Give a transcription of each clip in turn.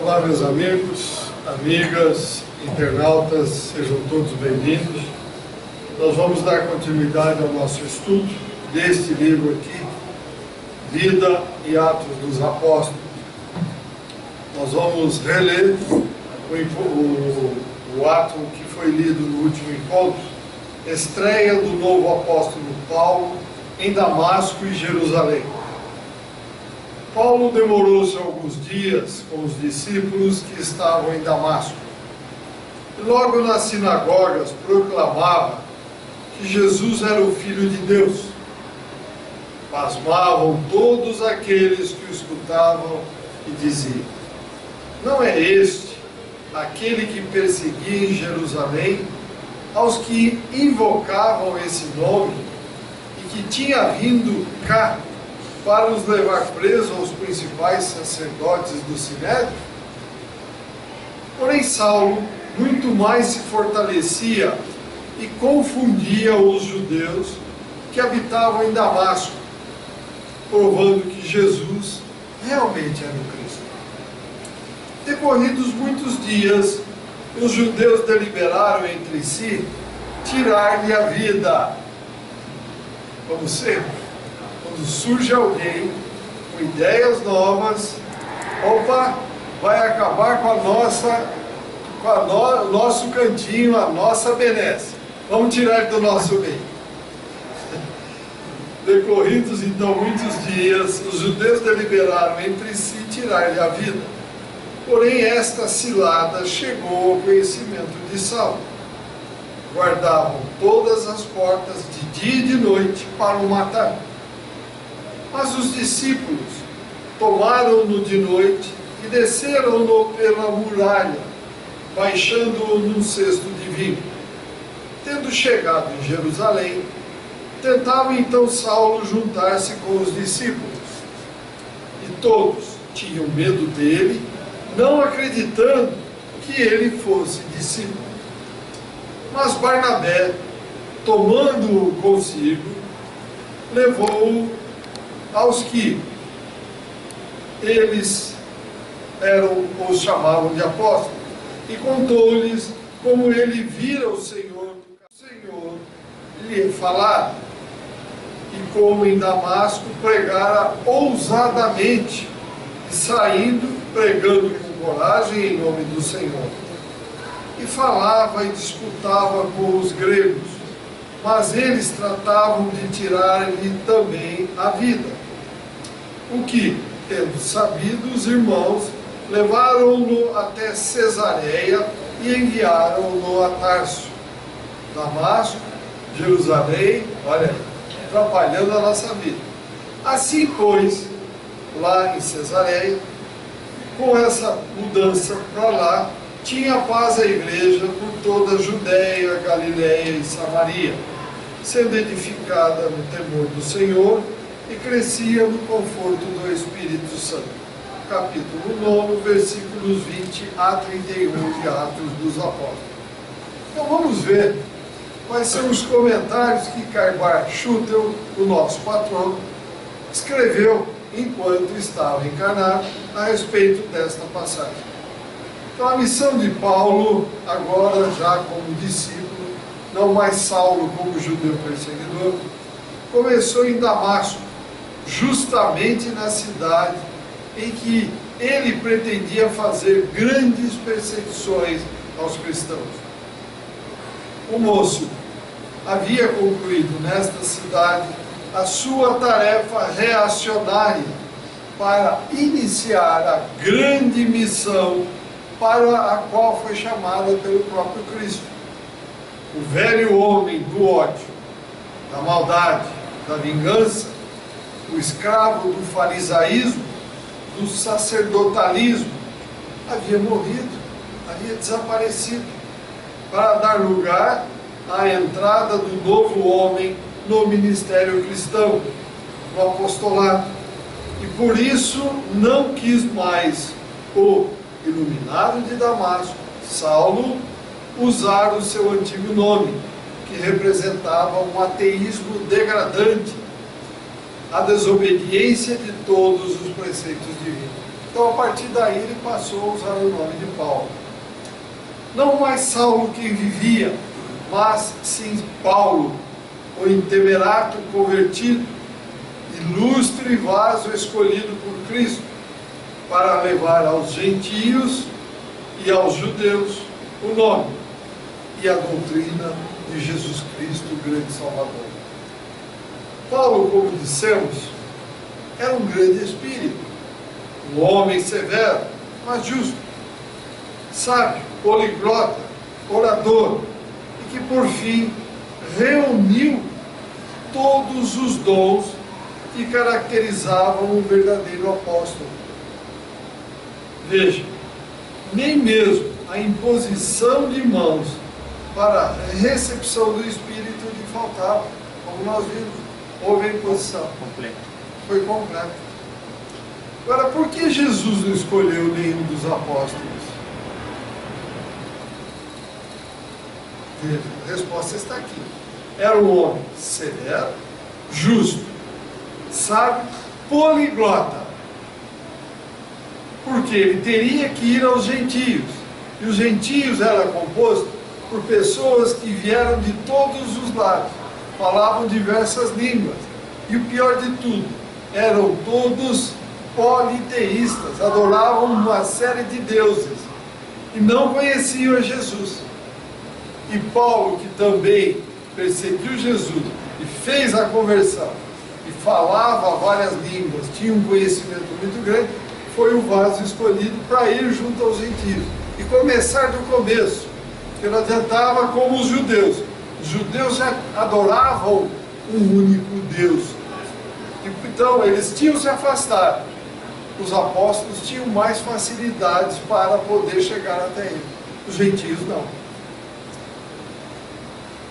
Olá, meus amigos, amigas, internautas, sejam todos bem-vindos. Nós vamos dar continuidade ao nosso estudo deste livro aqui, Vida e Atos dos Apóstolos. Nós vamos reler o ato que foi lido no último encontro, estreia do novo apóstolo Paulo em Damasco e Jerusalém. Paulo demorou-se alguns dias com os discípulos que estavam em Damasco. E logo nas sinagogas proclamava que Jesus era o Filho de Deus. Pasmavam todos aqueles que o escutavam e diziam: não é este aquele que perseguia em Jerusalém aos que invocavam esse nome e que tinha vindo cá para os levar presos aos principais sacerdotes do Sinédrio? Porém Saulo muito mais se fortalecia e confundia os judeus que habitavam em Damasco, provando que Jesus realmente era o Cristo. Decorridos muitos dias, os judeus deliberaram entre si tirar-lhe a vida. Como sempre, quando surge alguém com ideias novas, vai acabar com o nosso cantinho, a nossa benesse. Vamos tirar do nosso meio. Decorridos então muitos dias, os judeus deliberaram entre si tirar-lhe a vida. Porém esta cilada chegou ao conhecimento de Saulo. Guardavam todas as portas de dia e de noite para o matar. Mas os discípulos tomaram-no de noite e desceram-no pela muralha, baixando-o num cesto de vinho. Tendo chegado em Jerusalém, tentava então Saulo juntar-se com os discípulos. E todos tinham medo dele, não acreditando que ele fosse discípulo. Mas Barnabé, tomando-o consigo, levou-o aos que eles os chamavam de apóstolos, e contou-lhes como ele vira o Senhor lhe falara, e como em Damasco pregara ousadamente, e saindo, pregando com coragem em nome do Senhor. E falava e disputava com os gregos, mas eles tratavam de tirar-lhe também a vida. O que, tendo sabido os irmãos, levaram-no até Cesareia e enviaram-no a Tarso. Damasco, Jerusalém, olha, atrapalhando a nossa vida. Assim, pois, lá em Cesareia, com essa mudança para lá, tinha paz a igreja por toda a Judéia, Galiléia e Samaria, sendo edificada no temor do Senhor e crescia no conforto do Espírito Santo. Capítulo 9, versículos 20 a 31 de Atos dos Apóstolos. Então vamos ver quais são os comentários que Carbar Schutel, o nosso patrono, escreveu enquanto estava encarnado a respeito desta passagem. Então a missão de Paulo, agora já como discípulo, não mais Saulo como judeu perseguidor, começou em Damasco, justamente na cidade em que ele pretendia fazer grandes perseguições aos cristãos. O moço havia concluído nesta cidade a sua tarefa reacionária para iniciar a grande missão para a qual foi chamada pelo próprio Cristo. O velho homem do ódio, da maldade, da vingança, o escravo do farisaísmo, do sacerdotalismo, havia morrido, havia desaparecido, para dar lugar à entrada do novo homem no ministério cristão, no apostolado. E por isso não quis mais o iluminado de Damasco, Saulo, usar o seu antigo nome, que representava um ateísmo degradante, a desobediência de todos os preceitos divinos. Então, a partir daí, ele passou a usar o nome de Paulo. Não mais Saulo quem vivia, mas sim Paulo, o intemerato convertido, ilustre vaso escolhido por Cristo, para levar aos gentios e aos judeus o nome e a doutrina de Jesus Cristo, o grande Salvador. Paulo, como dissemos, era um grande espírito, um homem severo, mas justo, sábio, poliglota, orador, e que por fim reuniu todos os dons que caracterizavam um verdadeiro apóstolo. Veja, nem mesmo a imposição de mãos para a recepção do Espírito lhe faltava, como nós vimos, houve a imposição. Foi completa. Agora, por que Jesus não escolheu nenhum dos apóstolos? Veja, a resposta está aqui. Era um homem severo, justo, sábio, poliglota. Porque ele teria que ir aos gentios. E os gentios eram compostos por pessoas que vieram de todos os lados, falavam diversas línguas. E o pior de tudo, eram todos politeístas, adoravam uma série de deuses e não conheciam a Jesus. E Paulo, que também perseguiu Jesus e fez a conversão e falava várias línguas, tinha um conhecimento muito grande, foi o vaso escolhido para ir junto aos gentios e começar do começo, que não adiantava como os judeus. Os judeus já adoravam um único Deus, então eles tinham se afastado. Os apóstolos tinham mais facilidades para poder chegar até ele, os gentios não.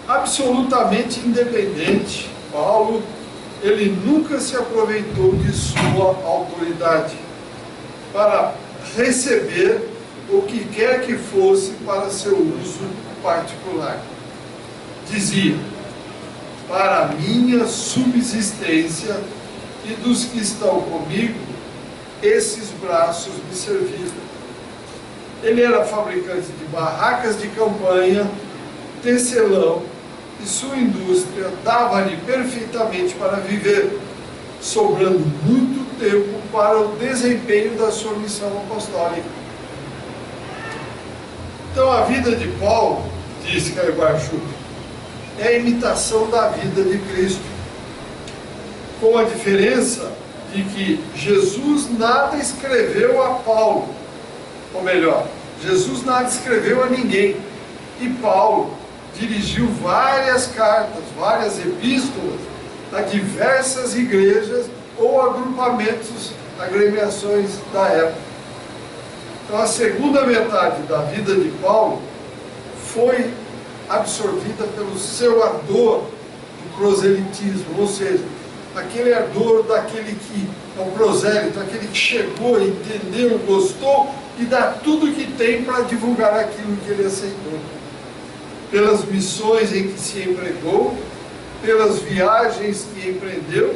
Absolutamente independente, Paulo, ele nunca se aproveitou de sua autoridade para receber o que quer que fosse para seu uso particular. Dizia: para a minha subsistência e dos que estão comigo, esses braços me serviram. Ele era fabricante de barracas de campanha, tecelão, e sua indústria dava-lhe perfeitamente para viver, sobrando muito tempo para o desempenho da sua missão apostólica. Então a vida de Paulo, disse Caibarchu, é a imitação da vida de Cristo, com a diferença de que Jesus nada escreveu a Paulo, ou melhor, Jesus nada escreveu a ninguém, e Paulo dirigiu várias cartas, várias epístolas a diversas igrejas ou agrupamentos, agremiações da época. Então a segunda metade da vida de Paulo foi absorvida pelo seu ardor do proselitismo, ou seja, aquele ardor daquele que é um prosélito, aquele que chegou, entendeu, gostou e dá tudo que tem para divulgar aquilo que ele aceitou. Pelas missões em que se empregou, pelas viagens que empreendeu,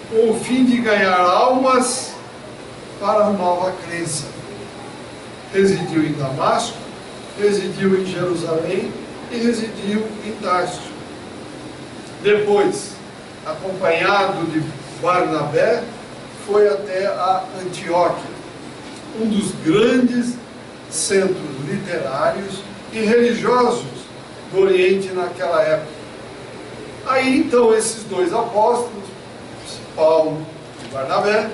com o fim de ganhar almas para a nova crença. Residiu em Damasco, residiu em Jerusalém e residiu em Tarso. Depois, acompanhado de Barnabé, foi até a Antioquia, um dos grandes centros literários e religiosos do Oriente naquela época. Aí então esses dois apóstolos, Paulo e Barnabé,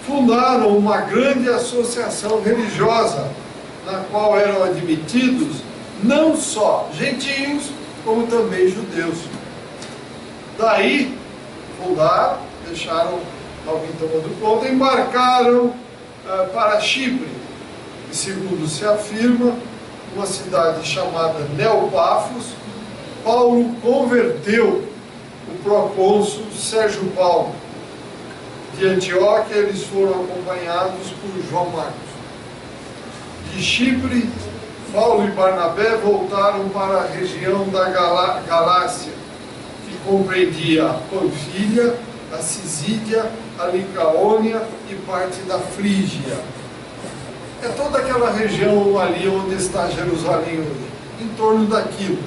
fundaram uma grande associação religiosa, na qual eram admitidos não só gentios, como também judeus. Daí, fundaram, deixaram alguém tomando conta, embarcaram para Chipre, e segundo se afirma, uma cidade chamada Neopafos, Paulo converteu o procônsul Sérgio Paulo. De Antioquia, eles foram acompanhados por João Marcos. De Chipre, Paulo e Barnabé voltaram para a região da Galácia, que compreendia a Panfilha, a Cisídia a Licaônia e parte da Frígia. É toda aquela região ali onde está Jerusalém hoje, em torno daquilo.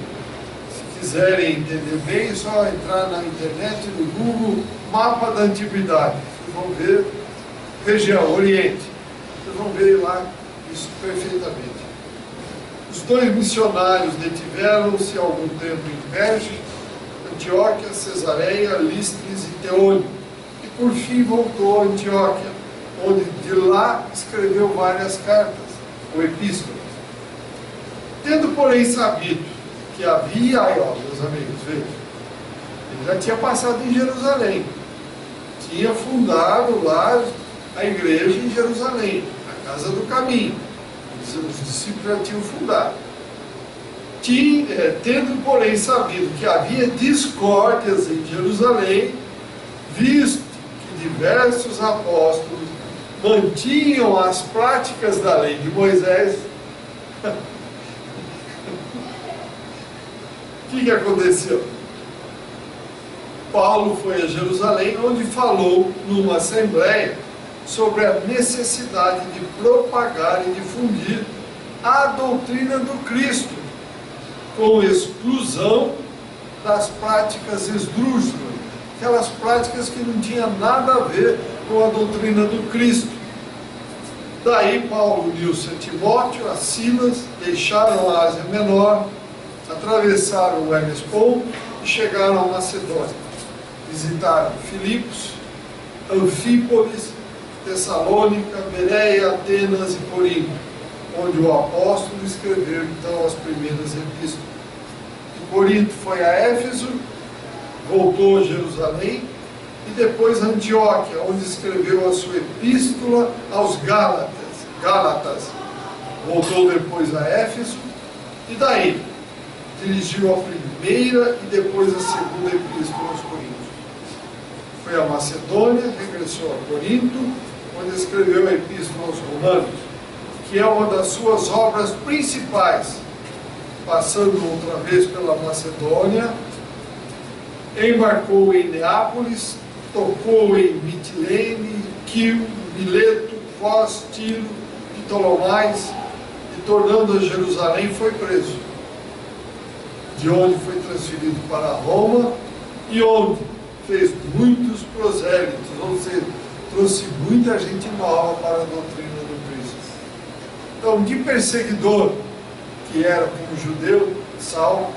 Se quiserem entender bem, é só entrar na internet, no Google, mapa da antiguidade. Vocês vão ver região, Oriente. Vocês vão ver lá isso perfeitamente. Os dois missionários detiveram-se algum tempo em Perge, Antioquia, Cesareia, Listres e Teônio. E por fim voltou a Antioquia, onde de lá escreveu várias cartas, ou epístolas. Tendo, porém, sabido que havia, aí ó, meus amigos, vejam, ele já tinha passado em Jerusalém, tinha fundado lá a igreja em Jerusalém, a Casa do Caminho, os discípulos já tinham fundado. Tendo, porém, sabido que havia discórdias em Jerusalém, visto que diversos apóstolos mantinham as práticas da lei de Moisés, o que aconteceu? Paulo foi a Jerusalém, onde falou numa assembleia sobre a necessidade de propagar e difundir a doutrina do Cristo, com exclusão das práticas esdrúxulas, aquelas práticas que não tinham nada a ver com a doutrina do Cristo. Daí Paulo uniu-se a Timóteo, a Silas, deixaram a Ásia Menor, atravessaram o Hellespont e chegaram a Macedônia. Visitaram Filipos, Anfípolis, Tessalônica, Bereia, Atenas e Corinto, onde o apóstolo escreveu então as primeiras epístolas. De Corinto foi a Éfeso, voltou a Jerusalém e depois a Antioquia, onde escreveu a sua epístola aos Gálatas. Voltou depois a Éfeso e daí dirigiu a primeira e depois a segunda epístola aos Coríntios. Foi a Macedônia, regressou a Corinto, onde escreveu a epístola aos Romanos, que é uma das suas obras principais. Passando outra vez pela Macedônia, embarcou em Neápolis, tocou em Mitilene, Quio, Mileto, Cos, Tiro e Ptolomais, e tornando a Jerusalém foi preso, de onde foi transferido para Roma e onde fez muitos prosélitos, ou seja, trouxe muita gente nova para a doutrina do Cristo. Então, de perseguidor que era como judeu, Saulo,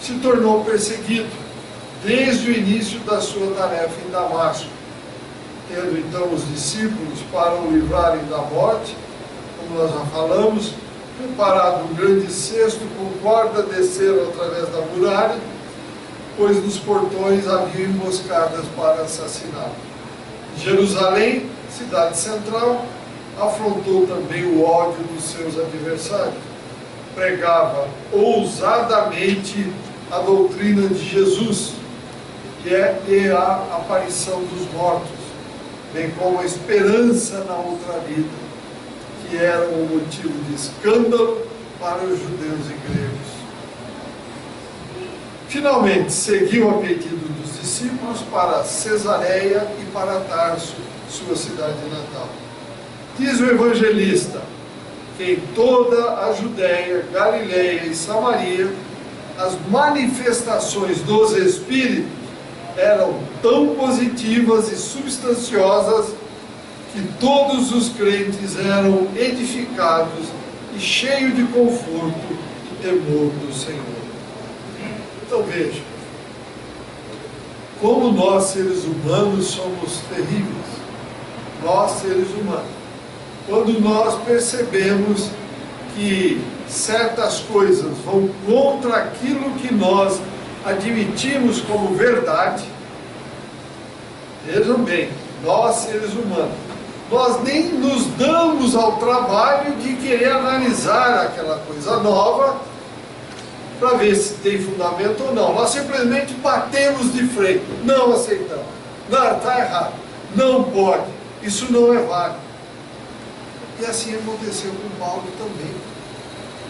se tornou perseguido desde o início da sua tarefa em Damasco, tendo então os discípulos para o livrarem da morte, como nós já falamos, preparado um grande cesto com corda, desceram através da muralha, pois nos portões havia emboscadas para assassiná-lo. Jerusalém, cidade central, afrontou também o ódio dos seus adversários. Pregava ousadamente a doutrina de Jesus, que é a aparição dos mortos, bem como a esperança na outra vida, que era um motivo de escândalo para os judeus e gregos. Finalmente, seguiu a pedido dos discípulos para Cesareia e para Tarso, sua cidade natal. Diz o evangelista que em toda a Judéia, Galileia e Samaria, as manifestações dos Espíritos eram tão positivas e substanciosas que todos os crentes eram edificados e cheios de conforto e temor do Senhor. Então veja, como nós seres humanos somos terríveis, nós seres humanos, quando nós percebemos que certas coisas vão contra aquilo que nós admitimos como verdade. Vejam bem, nós seres humanos, nós nem nos damos ao trabalho de querer analisar aquela coisa nova para ver se tem fundamento ou não. Nós simplesmente batemos de frente, não aceitamos. Não, está errado, não pode, isso não é válido. E assim aconteceu com Paulo também.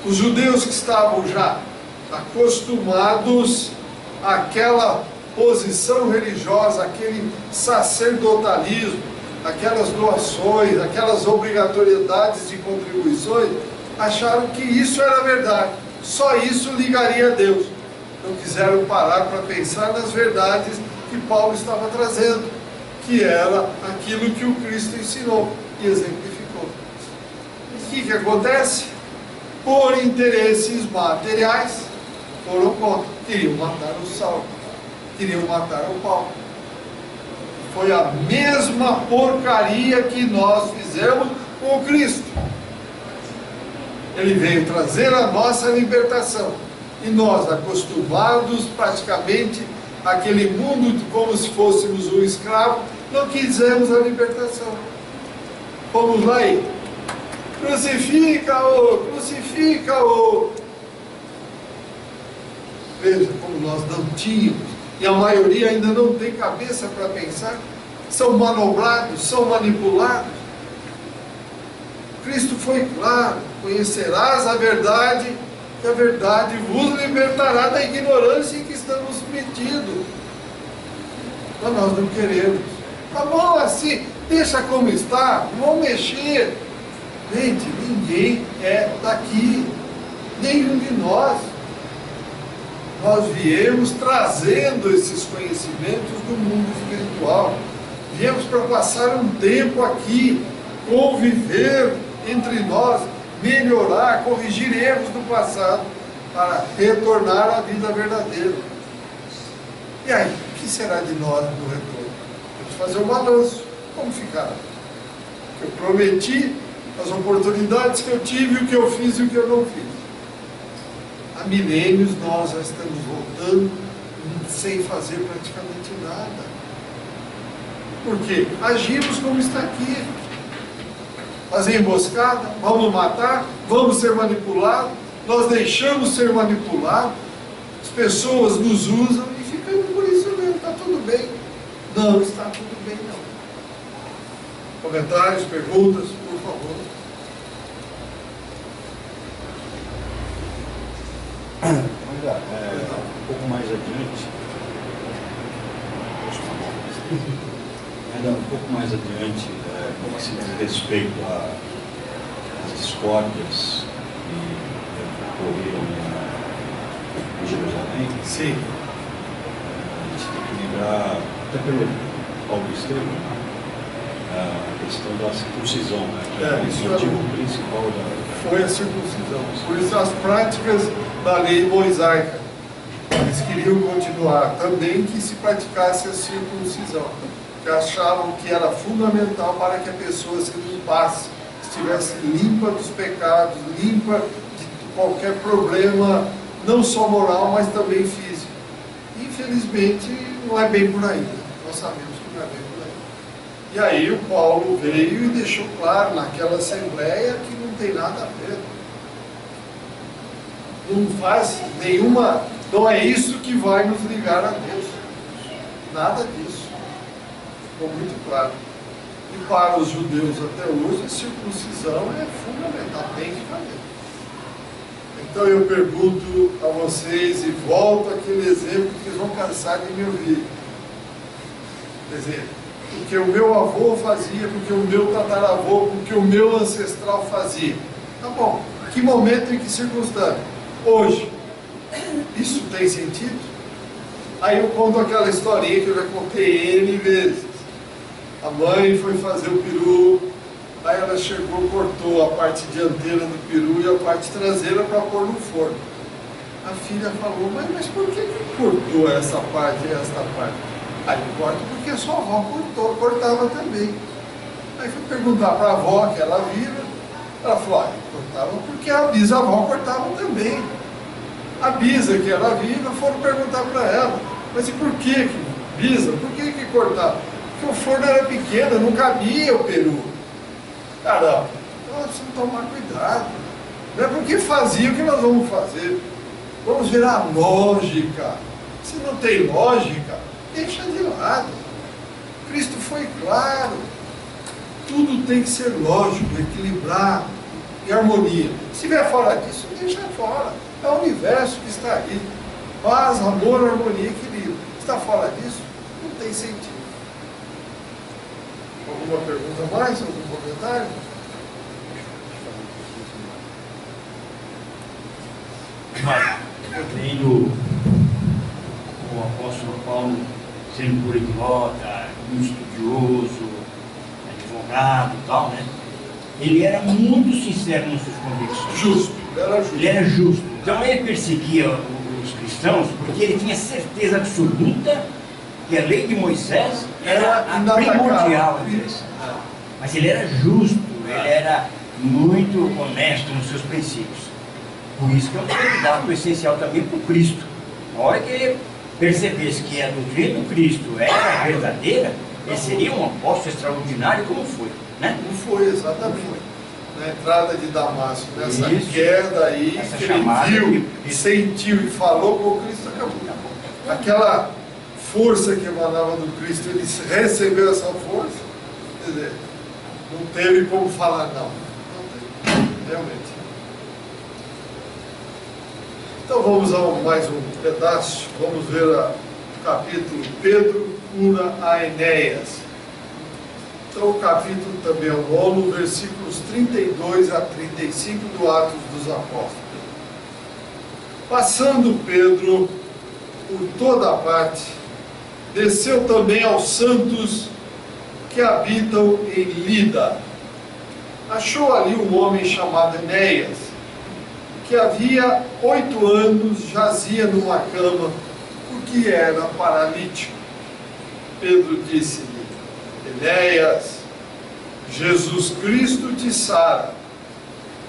Os judeus que estavam já acostumados àquela posição religiosa, aquele sacerdotalismo, aquelas doações, aquelas obrigatoriedades de contribuições, acharam que isso era verdade, só isso ligaria a Deus. Não quiseram parar para pensar nas verdades que Paulo estava trazendo, que era aquilo que o Cristo ensinou e exemplificou. E o que acontece? Por interesses materiais, foram contra, queriam matar o Saulo, queriam matar o Paulo. Foi a mesma porcaria que nós fizemos com o Cristo. Ele veio trazer a nossa libertação. E nós, acostumados praticamente àquele mundo como se fôssemos um escravo, não quisemos a libertação. Vamos lá aí. Crucifica-o, crucifica-o. Veja como nós não tínhamos, e a maioria ainda não tem cabeça para pensar, são manobrados, são manipulados. Cristo foi claro: conhecerás a verdade, que a verdade vos libertará da ignorância em que estamos metidos. Mas nós não queremos. Tá bom assim, deixa como está, não vamos mexer. Gente, ninguém é daqui, nenhum de nós. Nós viemos trazendo esses conhecimentos do mundo espiritual. Viemos para passar um tempo aqui, conviver entre nós, melhorar, corrigir erros do passado, para retornar à vida verdadeira. E aí, o que será de nós no retorno? Vamos fazer um balanço. Como ficará? O que eu prometi, as oportunidades que eu tive, o que eu fiz e o que eu não fiz. Há milênios nós já estamos voltando sem fazer praticamente nada. Por quê? Agimos como está aqui. Fazer emboscada, vamos matar, vamos ser manipulados, nós deixamos ser manipulados, as pessoas nos usam e ficamos por isso mesmo, está tudo bem. Não está tudo bem, não. Comentários, perguntas, por favor. Olha, um pouco mais adiante, ainda um pouco mais adiante, como se diz respeito às discórdias que ocorreram em Jerusalém. Sim. A gente tem que lembrar, até pelo Paulo Estevam, a questão da circuncisão, né? Que é o motivo principal da... Foi a circuncisão. Por isso as práticas da lei mosaica, eles queriam continuar também que se praticasse a circuncisão, que achavam que era fundamental para que a pessoa se limpasse, estivesse limpa dos pecados, limpa de qualquer problema, não só moral, mas também físico. Infelizmente, não é bem por aí. Nós sabemos que não é bem por aí. E aí o Paulo veio e deixou claro naquela assembleia que não tem nada a ver. Não faz nenhuma, não é isso que vai nos ligar a Deus. Nada disso. Ficou muito claro. E para os judeus até hoje, a circuncisão é fundamental, tem que fazer. Então eu pergunto a vocês e volto àquele exemplo que vocês vão cansar de me ouvir. Quer dizer, porque o meu avô fazia, porque o meu tataravô, porque o meu ancestral fazia. Tá bom, que momento e que circunstância? Hoje, isso tem sentido? Aí eu conto aquela historinha que eu já contei N vezes. A mãe foi fazer o peru, aí ela chegou, cortou a parte dianteira do peru e a parte traseira para pôr no forno. A filha falou: mas por que cortou essa parte e esta parte? Aí eu corto porque a sua avó cortava também. Aí fui perguntar para a avó, que era viva, ela falou: cortava porque a bisavó cortava também. A bisa, que era viva, foram perguntar para ela: mas e por que bisa? Por que cortava? Porque o forno era pequeno, não cabia o peru. Caramba, nós precisamos tomar cuidado. Não é porque fazia o que nós vamos fazer. Vamos ver a lógica. Se não tem lógica, deixa de lado. Cristo foi claro. Tudo tem que ser lógico, equilibrado, em harmonia. Se estiver fora disso, deixa fora. É o universo que está aí. Paz, amor, harmonia e equilíbrio. está fora disso, não tem sentido. Alguma pergunta mais? Algum comentário? Vendo o apóstolo Paulo sendo poliglota, um estudioso, advogado e tal, né? Ele era muito sincero nas suas convicções. Justo, era justo. Ele era justo. Então ele perseguia os cristãos porque ele tinha certeza absoluta que a lei de Moisés era a primordial. Mas ele era justo, ele era muito honesto nos seus princípios. Por isso que é um candidato essencial também para o Cristo. Na hora que ele percebesse que a doutrina do Cristo era verdadeira, ele seria um apóstolo extraordinário como foi, né? Não foi, exatamente. Na entrada de Damasco, nessa Isso. queda aí, Essa que ele chamada viu, de- sentiu e falou com o Cristo, acabou. Aquela força que emanava do Cristo, ele recebeu essa força, quer dizer, não teve como falar não. Não teve, realmente. Então vamos a mais um pedaço, vamos ver o capítulo Pedro cura a Enéas. Então o capítulo também é o 9, versículos 32 a 35 do Atos dos Apóstolos. Passando Pedro por toda a parte, desceu também aos santos que habitam em Lida. Achou ali um homem chamado Enéas, que havia 8 anos jazia numa cama, porque era paralítico. Pedro disse-lhe: Enéas, Jesus Cristo te sara,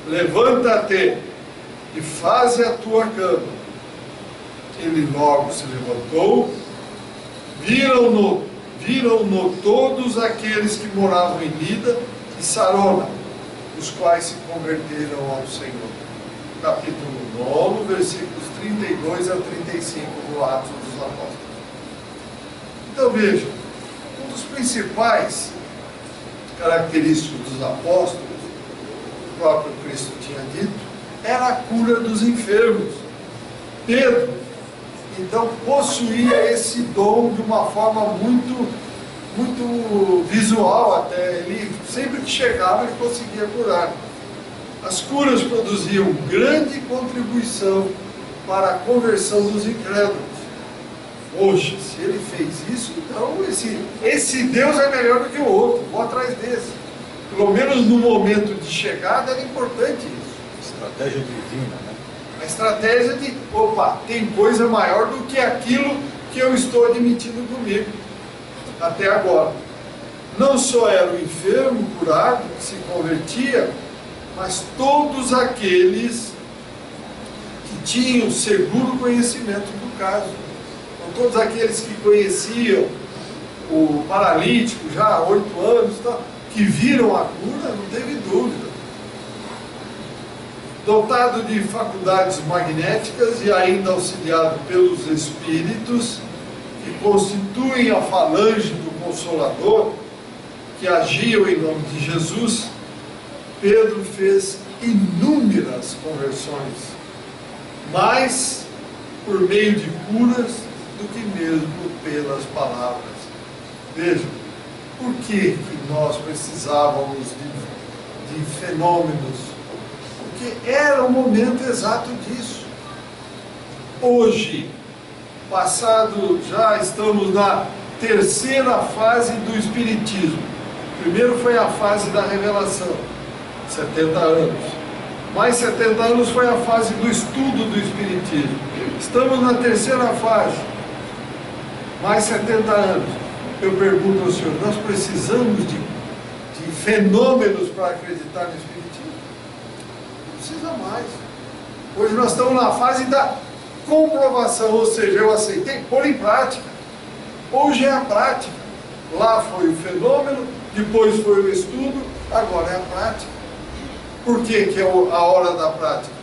levanta-te e faze a tua cama. Ele logo se levantou, viram-no todos aqueles que moravam em Lida e Sarona, os quais se converteram ao Senhor. Capítulo 9, versículos 32 a 35 do Atos dos Apóstolos. Então vejam, um dos principais característicos dos apóstolos, o próprio Cristo tinha dito, era a cura dos enfermos. Pedro, então, possuía esse dom de uma forma muito visual até. Ele, sempre que chegava, ele conseguia curar. As curas produziam grande contribuição para a conversão dos incrédulos. Poxa, se ele fez isso, então esse Deus é melhor do que o outro, vou atrás desse. Pelo menos no momento de chegada era importante isso. Estratégia divina, né? A estratégia de, opa, tem coisa maior do que aquilo que eu estou admitindo comigo, até agora. Não só era o enfermo curado que se convertia, mas todos aqueles que tinham seguro conhecimento do caso. Então, todos aqueles que conheciam o paralítico já há 8 anos, que viram a cura, não teve dúvida. Dotado de faculdades magnéticas e ainda auxiliado pelos Espíritos, que constituem a falange do Consolador, que agiam em nome de Jesus, Pedro fez inúmeras conversões, mais por meio de curas do que mesmo pelas palavras. Vejam, por que nós precisávamos de fenômenos? Porque era o momento exato disso. Hoje, passado, já estamos na terceira fase do Espiritismo. Primeiro foi a fase da revelação, 70 anos. Mais 70 anos foi a fase do estudo do Espiritismo. Estamos na terceira fase, mais 70 anos. Eu pergunto ao senhor, nós precisamos de fenômenos para acreditar no Espiritismo? Precisa mais. Hoje nós estamos na fase da comprovação, ou seja, eu aceitei, pôr em prática. Hoje é a prática. Lá foi o fenômeno, depois foi o estudo, agora é a prática. Por que é a hora da prática?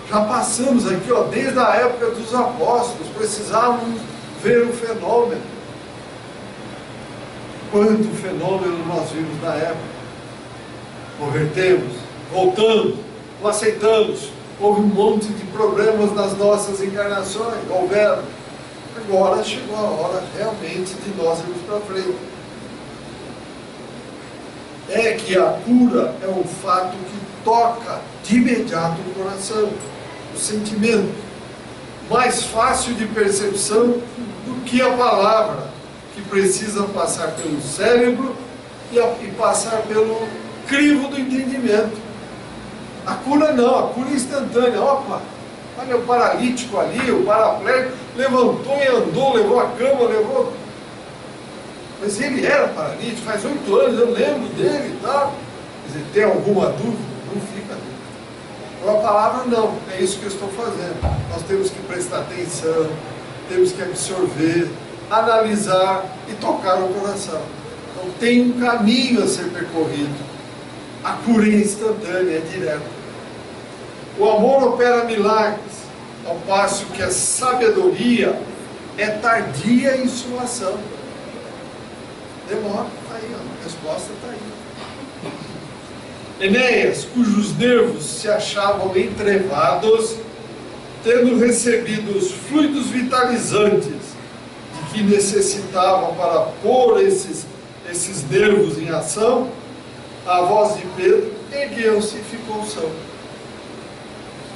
Já passamos aqui, ó, desde a época dos apóstolos, precisávamos ver o fenômeno. Quanto fenômeno nós vimos na época? Convertemos, voltamos, não aceitamos, houve um monte de problemas nas nossas encarnações, houveram. Agora chegou a hora realmente de nós irmos para frente. É que a cura é um fato que toca de imediato o coração, o sentimento, mais fácil de percepção do que a palavra, que precisa passar pelo cérebro e passar pelo crivo do entendimento. A cura não, a cura é instantânea. Opa, olha o paralítico ali, o paraplégico, levantou e andou, levou a cama, levou... Mas ele era paralítico, faz 8 anos, eu lembro dele e tal. Quer dizer, tem alguma dúvida? Não fica dúvida. Agora a palavra não, é isso que eu estou fazendo. Nós temos que prestar atenção, temos que absorver, analisar e tocar o coração. Então tem um caminho a ser percorrido. A cura é instantânea, é direta. O amor opera milagres, ao passo que a sabedoria é tardia em sua ação. Demora, está aí, a resposta está aí. Enéas, cujos nervos se achavam entrevados, tendo recebido os fluidos vitalizantes de que necessitavam para pôr esses nervos em ação, a voz de Pedro ergueu-se e ficou são.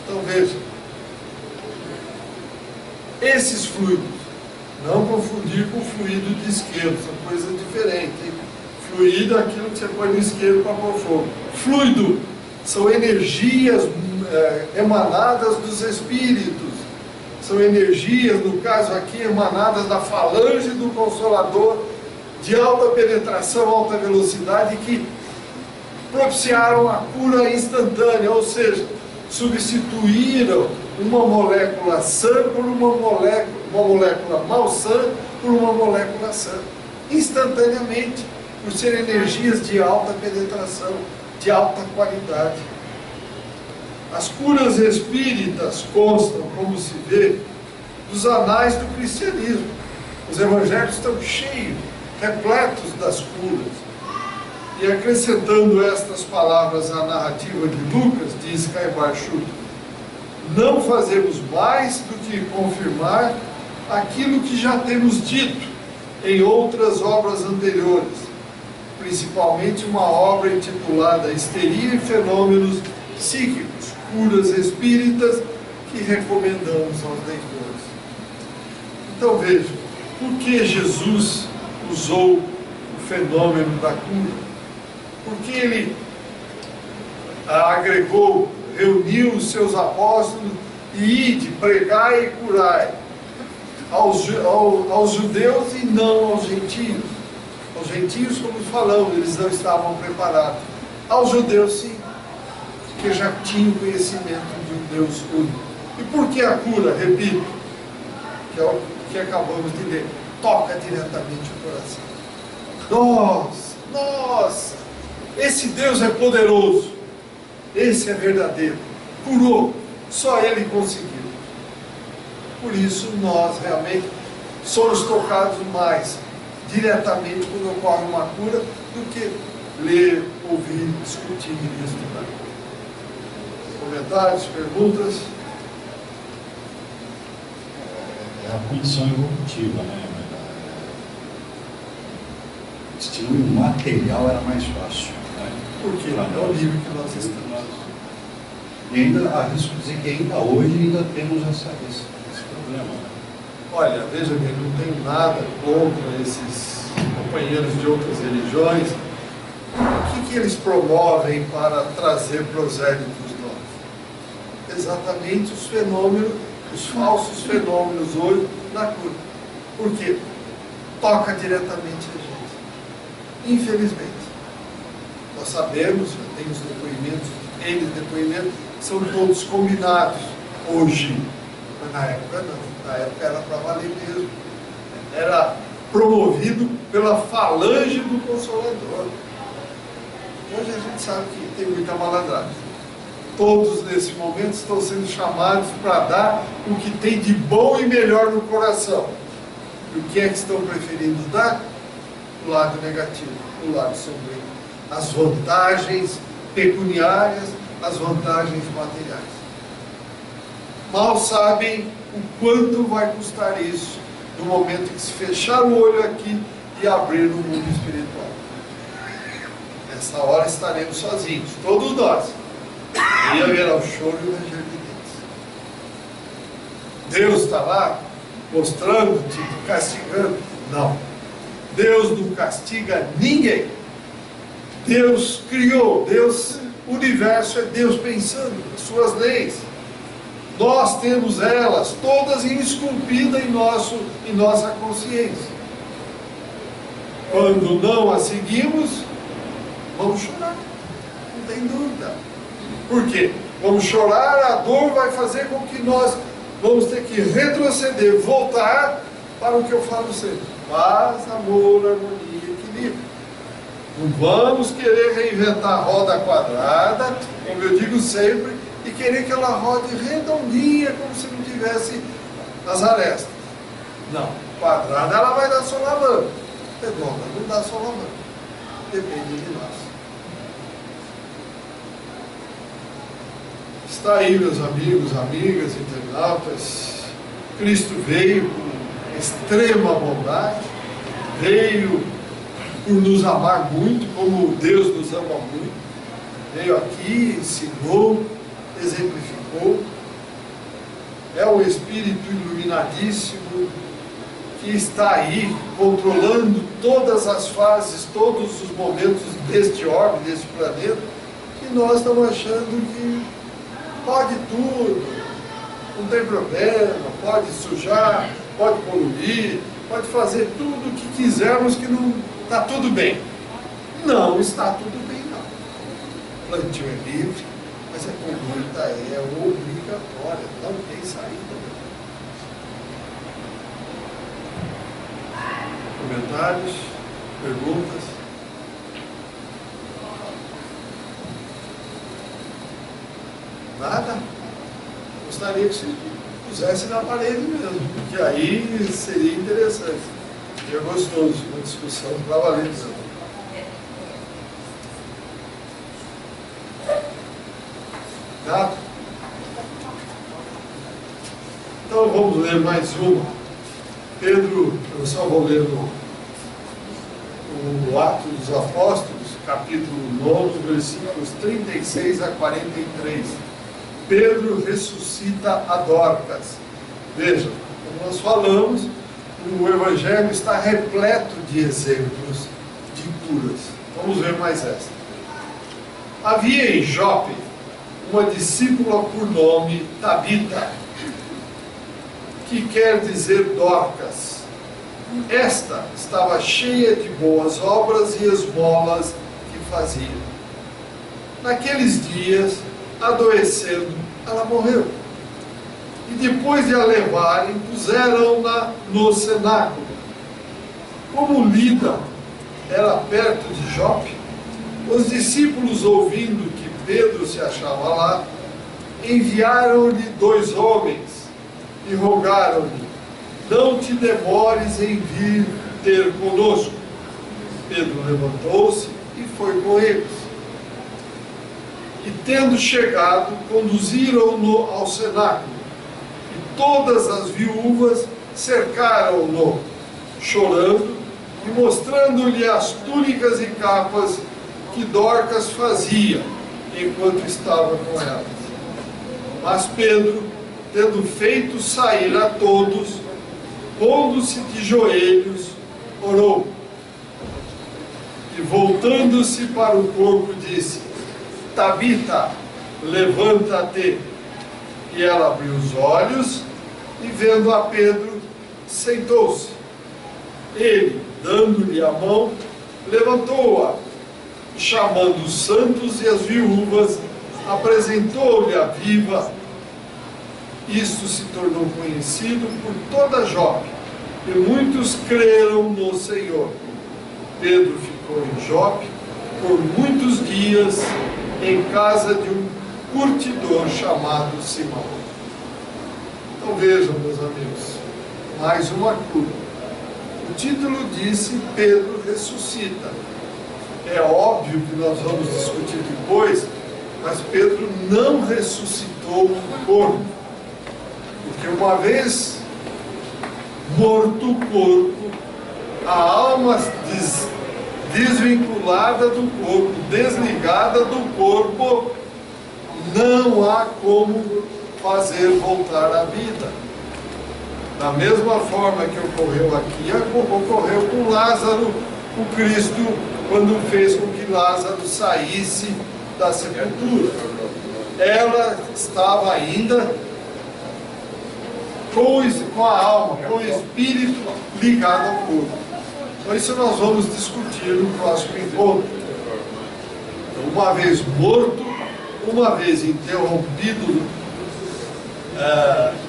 Então veja, esses fluidos, não confundir com o fluido de isqueiro, são coisas diferentes. Fluido é aquilo que você põe no isqueiro para pôr fogo. Fluido são energias emanadas dos espíritos, são energias, no caso aqui, emanadas da falange do Consolador, de alta penetração, alta velocidade, que propiciaram a cura instantânea, ou seja, substituíram uma molécula sã por uma molécula malsã por uma molécula sã, instantaneamente, por serem energias de alta penetração, de alta qualidade. As curas espíritas constam, como se vê, dos anais do cristianismo. Os evangelhos estão cheios, repletos das curas. E acrescentando estas palavras à narrativa de Lucas, diz Caibar Schutt, não fazemos mais do que confirmar aquilo que já temos dito em outras obras anteriores, principalmente uma obra intitulada Histeria e Fenômenos Psíquicos, Curas Espíritas, que recomendamos aos leitores. Então vejam, por que Jesus usou o fenômeno da cura? Porque ele agregou, reuniu os seus apóstolos e ide, pregai e curai aos judeus e não aos gentios. Aos gentios, como falamos, eles não estavam preparados. Aos judeus, sim, porque já tinham conhecimento de um Deus único. E por que a cura? Repito, que é o que acabamos de ler, toca diretamente o coração. Nossa, esse Deus é poderoso, esse é verdadeiro, curou, só Ele conseguiu. Por isso nós realmente somos tocados mais diretamente quando ocorre uma cura do que ler, ouvir, discutir e estudar. Comentários, perguntas? É a condição evolutiva, né? O testemunho material era mais fácil. Porque é o nível que nós estamos. E ainda arrisco dizer que ainda hoje ainda temos esse problema. Olha, veja bem, não tenho nada contra esses companheiros de outras religiões. O que eles promovem para trazer prosélitos novos? Exatamente os fenômenos, os falsos fenômenos hoje na cura. Por quê? Toca diretamente a gente. Infelizmente. Nós sabemos, já tem os depoimentos, são todos combinados hoje. Mas na época não, na época era para valer mesmo. Era promovido pela falange do Consolador. Hoje a gente sabe que tem muita malandragem. Todos nesse momento estão sendo chamados para dar o que tem de bom e melhor no coração. E o que é que estão preferindo dar? O lado negativo, o lado sombrio. As vantagens pecuniárias, as vantagens materiais. Mal sabem o quanto vai custar isso no momento em que se fechar o olho aqui e abrir no mundo espiritual. Nessa hora estaremos sozinhos, todos nós. E haverá o choro e o ranger de dentes. Deus está lá mostrando, te castigando? Não. Deus não castiga ninguém. Deus criou, o universo é Deus pensando, as suas leis. Nós temos elas todas esculpidas em nossa consciência. Quando não as seguimos, vamos chorar, não tem dúvida. Por quê? Vamos chorar, a dor vai fazer com que nós vamos ter que retroceder, voltar para o que eu falo sempre: paz, amor, harmonia, equilíbrio. Não vamos querer reinventar a roda quadrada, como eu digo sempre, e querer que ela rode redondinha, como se não tivesse as arestas. Não, quadrada ela vai dar solavanco, redonda não dá solavanco, depende de nós. Está aí, meus amigos, amigas, internautas. Cristo veio com extrema bondade, veio por nos amar muito, como Deus nos ama muito. Veio aqui, ensinou, exemplificou. É um Espírito iluminadíssimo que está aí controlando todas as fases, todos os momentos deste orbe, deste planeta, e nós estamos achando que pode tudo, não tem problema, pode sujar, pode poluir, pode fazer tudo o que quisermos, que não está tudo bem. Não está tudo bem, não. O plantio é livre, mas a colheita é obrigatória, não tem saída. Comentários, perguntas? Nada? Gostaria que você pusesse na parede mesmo, porque aí seria interessante. Seria gostoso, uma discussão para valer mesmo. Nada? Então vamos ler mais uma. Pedro, eu só vou ler o Atos dos Apóstolos, capítulo 9, versículos 36 a 43. Pedro ressuscita a Dorcas. Veja, como nós falamos, o Evangelho está repleto de exemplos de curas. Vamos ver mais esta. Havia em Jope uma discípula por nome Tabita, que quer dizer Dorcas. Esta estava cheia de boas obras e esmolas que fazia. Naqueles dias, adoecendo, ela morreu. E depois de a levarem, puseram-na no cenáculo. Como Lida era perto de Jope, os discípulos, ouvindo que Pedro se achava lá, enviaram-lhe 2 homens e rogaram-lhe: não te demores em vir ter conosco. Pedro levantou-se e foi com eles. E tendo chegado, conduziram-no ao cenáculo. E todas as viúvas cercaram-no, chorando e mostrando-lhe as túnicas e capas que Dorcas fazia enquanto estava com elas. Mas Pedro, tendo feito sair a todos, pondo-se de joelhos, orou. E voltando-se para o corpo, disse: Tabita, levanta-te. E ela abriu os olhos e, vendo a Pedro, sentou-se. Ele, dando-lhe a mão, levantou-a, chamando os santos e as viúvas, apresentou-lhe a viva. Isto se tornou conhecido por toda Jope, e muitos creram no Senhor. Pedro ficou em Jope por muitos dias, em casa de um curtidor chamado Simão. Então vejam, meus amigos, mais uma cura. O título disse: Pedro ressuscita. É óbvio que nós vamos discutir depois, mas Pedro não ressuscitou o corpo. Porque uma vez morto o corpo, a alma desvinculada do corpo, desligada do corpo, não há como fazer voltar à vida. Da mesma forma que ocorreu aqui, ocorreu com Lázaro, o Cristo, quando fez com que Lázaro saísse da sepultura. Ela estava ainda com a alma, com o espírito ligado ao corpo. Então isso nós vamos discutir no próximo encontro. Uma vez morto, uma vez interrompido,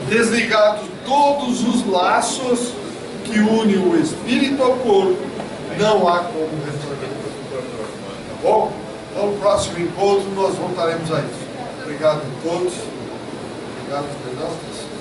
desligados todos os laços que unem o espírito ao corpo, não há como retornar. Tá bom? Então no próximo encontro nós voltaremos a isso. Obrigado a todos. Obrigado, Fernandes.